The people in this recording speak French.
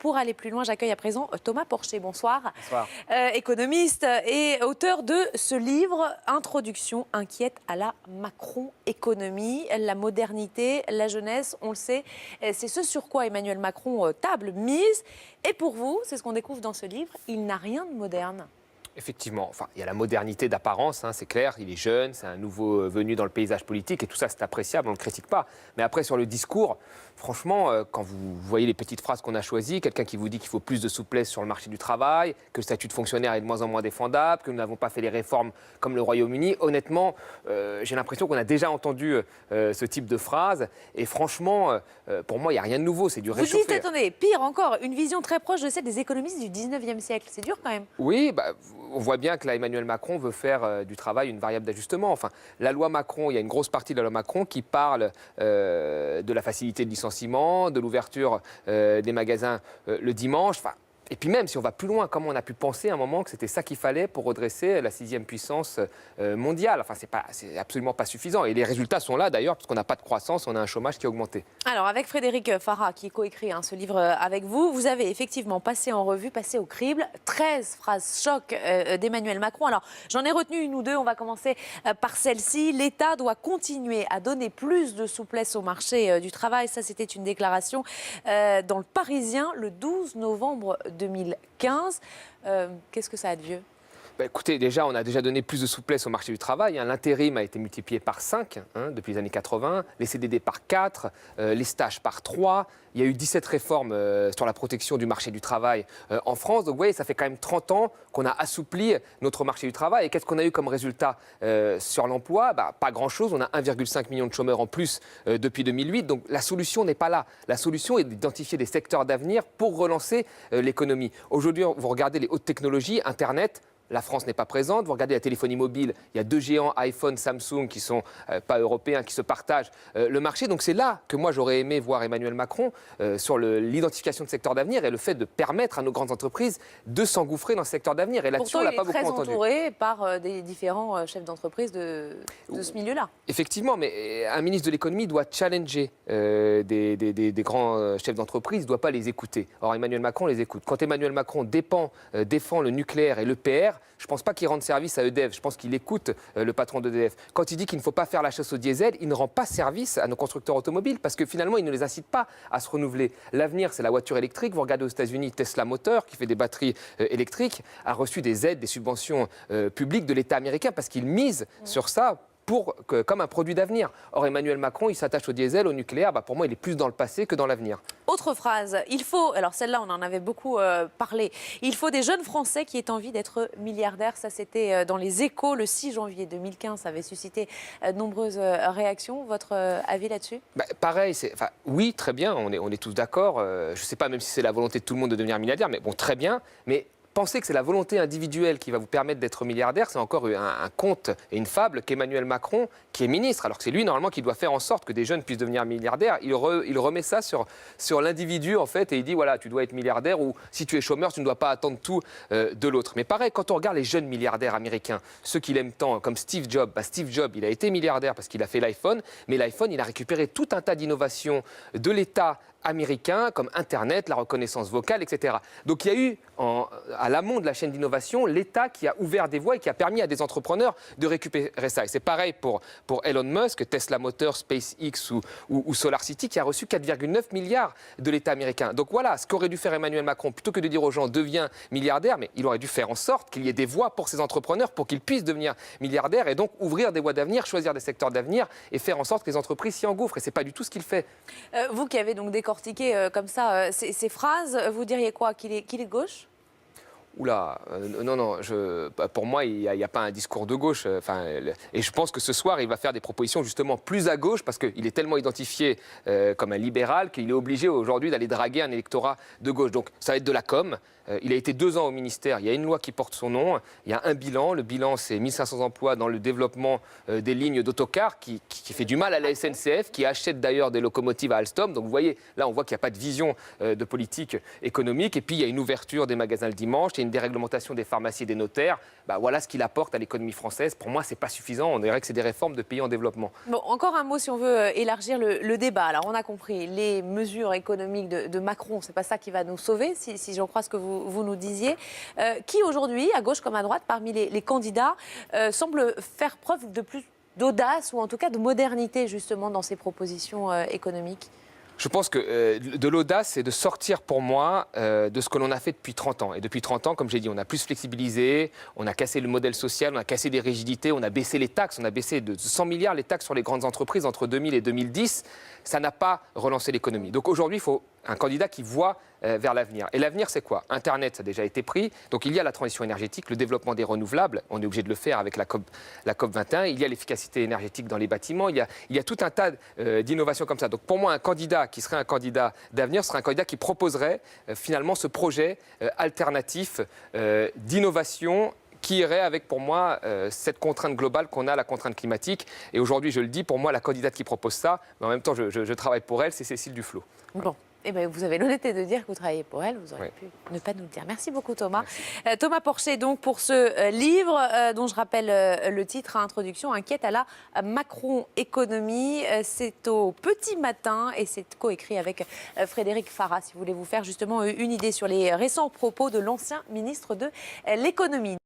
Pour aller plus loin, j'accueille à présent Thomas Porcher. Bonsoir. Bonsoir. Économiste et auteur de ce livre, Introduction inquiète à la Macron-économie. La modernité, la jeunesse, on le sait, c'est ce sur quoi Emmanuel Macron mise. Et pour vous, c'est ce qu'on découvre dans ce livre, il n'a rien de moderne. Effectivement, enfin, il y a la modernité d'apparence, c'est clair, il est jeune, c'est un nouveau venu dans le paysage politique et tout ça c'est appréciable, on ne le critique pas. Mais après sur le discours, franchement, quand vous voyez les petites phrases qu'on a choisies, quelqu'un qui vous dit qu'il faut plus de souplesse sur le marché du travail, que le statut de fonctionnaire est de moins en moins défendable, que nous n'avons pas fait les réformes comme le Royaume-Uni, honnêtement, j'ai l'impression qu'on a déjà entendu ce type de phrases et franchement, pour moi il n'y a rien de nouveau, c'est du réchauffé. Vous dites, attendez, pire encore, une vision très proche de celle des économistes du 19e siècle, c'est dur quand même. Oui, on voit bien que là, Emmanuel Macron veut faire du travail une variable d'ajustement. Enfin, la loi Macron, il y a une grosse partie de la loi Macron qui parle de la facilité de licenciement, de l'ouverture des magasins le dimanche. Enfin, et puis même, si on va plus loin, comment on a pu penser à un moment que c'était ça qu'il fallait pour redresser la 6e puissance mondiale. Enfin, c'est absolument pas suffisant. Et les résultats sont là d'ailleurs, parce qu'on n'a pas de croissance, on a un chômage qui a augmenté. Alors, avec Frédéric Farah, qui coécrit ce livre avec vous, vous avez effectivement passé en revue, passé au crible, 13 phrases choc d'Emmanuel Macron. Alors, j'en ai retenu une ou deux, on va commencer par celle-ci. L'État doit continuer à donner plus de souplesse au marché du travail. Ça, c'était une déclaration dans le Parisien le 12 novembre 2015. Qu'est-ce que ça a de vieux ? Écoutez, déjà, on a déjà donné plus de souplesse au marché du travail. L'intérim a été multiplié par 5 depuis les années 80, les CDD par 4, les stages par 3. Il y a eu 17 réformes sur la protection du marché du travail en France. Donc vous voyez, ça fait quand même 30 ans qu'on a assoupli notre marché du travail. Et qu'est-ce qu'on a eu comme résultat sur l'emploi ? Pas grand-chose. On a 1,5 million de chômeurs en plus depuis 2008. Donc la solution n'est pas là. La solution est d'identifier des secteurs d'avenir pour relancer l'économie. Aujourd'hui, vous regardez les hautes technologies, Internet. La France n'est pas présente. Vous regardez la téléphonie mobile, il y a deux géants, iPhone, Samsung, qui ne sont pas européens, qui se partagent le marché. Donc c'est là que moi j'aurais aimé voir Emmanuel Macron sur l'identification de secteurs d'avenir et le fait de permettre à nos grandes entreprises de s'engouffrer dans ce secteur d'avenir. Et là-dessus, on l'a pas beaucoup entendu. Pourtant, il est très entouré par des différents chefs d'entreprise de ce milieu-là. Effectivement, mais un ministre de l'économie doit challenger des grands chefs d'entreprise, il ne doit pas les écouter. Or, Emmanuel Macron les écoute. Quand Emmanuel Macron défend le nucléaire et l'EPR, je ne pense pas qu'il rende service à EDF, je pense qu'il écoute le patron d'EDF. Quand il dit qu'il ne faut pas faire la chasse au diesel, il ne rend pas service à nos constructeurs automobiles parce que finalement, il ne les incite pas à se renouveler. L'avenir, c'est la voiture électrique. Vous regardez aux États-Unis, Tesla Motor, qui fait des batteries électriques, a reçu des aides, des subventions publiques de l'État américain parce qu'il mise sur ça comme un produit d'avenir. Or, Emmanuel Macron, il s'attache au diesel, au nucléaire. Pour moi, il est plus dans le passé que dans l'avenir. Autre phrase, il faut, alors celle-là, on en avait beaucoup parlé, il faut des jeunes Français qui aient envie d'être milliardaires. Ça, c'était dans Les Échos, le 6 janvier 2015. Ça avait suscité de nombreuses réactions. Votre avis là-dessus ? Pareil, oui, très bien, on est tous d'accord. Je ne sais pas même si c'est la volonté de tout le monde de devenir milliardaire, mais bon, très bien. Mais penser que c'est la volonté individuelle qui va vous permettre d'être milliardaire, c'est encore un conte et une fable qu'Emmanuel Macron, qui est ministre, alors que c'est lui normalement qui doit faire en sorte que des jeunes puissent devenir milliardaires, il remet ça sur l'individu en fait et il dit voilà, tu dois être milliardaire ou si tu es chômeur, tu ne dois pas attendre tout de l'autre. Mais pareil, quand on regarde les jeunes milliardaires américains, ceux qu'il aime tant, comme Steve Jobs, Steve Jobs, il a été milliardaire parce qu'il a fait l'iPhone, mais l'iPhone, il a récupéré tout un tas d'innovations de l'État américains comme Internet, la reconnaissance vocale, etc. Donc il y a eu, à l'amont de la chaîne d'innovation, l'État qui a ouvert des voies et qui a permis à des entrepreneurs de récupérer ça. Et c'est pareil pour Elon Musk, Tesla Motors, SpaceX ou SolarCity, qui a reçu 4,9 milliards de l'État américain. Donc voilà, ce qu'aurait dû faire Emmanuel Macron, plutôt que de dire aux gens « deviens milliardaire », mais il aurait dû faire en sorte qu'il y ait des voies pour ces entrepreneurs pour qu'ils puissent devenir milliardaires et donc ouvrir des voies d'avenir, choisir des secteurs d'avenir et faire en sorte que les entreprises s'y engouffrent. Et ce n'est pas du tout ce qu'il fait. Vous qui avez donc décortiquer comme ça ces phrases, vous diriez quoi ? Qu'il est de gauche ? Oula, non, pour moi, il n'y a pas un discours de gauche. Et je pense que ce soir, il va faire des propositions justement plus à gauche parce qu'il est tellement identifié comme un libéral qu'il est obligé aujourd'hui d'aller draguer un électorat de gauche. Donc ça va être de la com. Il a été 2 ans au ministère, il y a une loi qui porte son nom, il y a un bilan. Le bilan, c'est 1500 emplois dans le développement des lignes d'autocars qui fait du mal à la SNCF, qui achète d'ailleurs des locomotives à Alstom. Donc vous voyez, là, on voit qu'il n'y a pas de vision de politique économique. Et puis, il y a une ouverture des magasins le dimanche, il y a une une déréglementation des pharmacies et des notaires. Bah, voilà ce qu'il apporte à l'économie française. Pour moi, ce n'est pas suffisant. On dirait que c'est des réformes de pays en développement. Bon, encore un mot si on veut élargir le débat. Alors, on a compris, les mesures économiques de Macron, c'est pas ça qui va nous sauver, si j'en crois ce que vous nous disiez. Qui aujourd'hui, à gauche comme à droite, parmi les candidats, semble faire preuve de plus d'audace ou en tout cas de modernité justement dans ses propositions économiques? Je pense que de l'audace, c'est de sortir pour moi de ce que l'on a fait depuis 30 ans. Et depuis 30 ans, comme j'ai dit, on a plus flexibilisé, on a cassé le modèle social, on a cassé des rigidités, on a baissé les taxes, on a baissé de 100 milliards les taxes sur les grandes entreprises entre 2000 et 2010. Ça n'a pas relancé l'économie. Donc aujourd'hui, il faut un candidat qui voit vers l'avenir. Et l'avenir, c'est quoi? Internet, ça a déjà été pris. Donc il y a la transition énergétique, le développement des renouvelables. On est obligé de le faire avec la COP 21. Il y a l'efficacité énergétique dans les bâtiments. Il y a tout un tas d'innovations comme ça. Donc pour moi, un candidat qui serait un candidat d'avenir serait un candidat qui proposerait finalement ce projet alternatif d'innovation qui irait avec, pour moi, cette contrainte globale qu'on a, la contrainte climatique. Et aujourd'hui, je le dis, pour moi, la candidate qui propose ça, mais en même temps, je travaille pour elle, c'est Cécile Duflot. Bon. Eh bien, vous avez l'honnêteté de dire que vous travaillez pour elle, vous auriez pu ne pas nous le dire. Merci beaucoup Thomas. Thomas Porcher, donc, pour ce livre dont je rappelle le titre, Introduction inquiète à la Macron économie. C'est au Petit Matin et c'est coécrit avec Frédéric Farah, si vous voulez vous faire justement une idée sur les récents propos de l'ancien ministre de l'économie.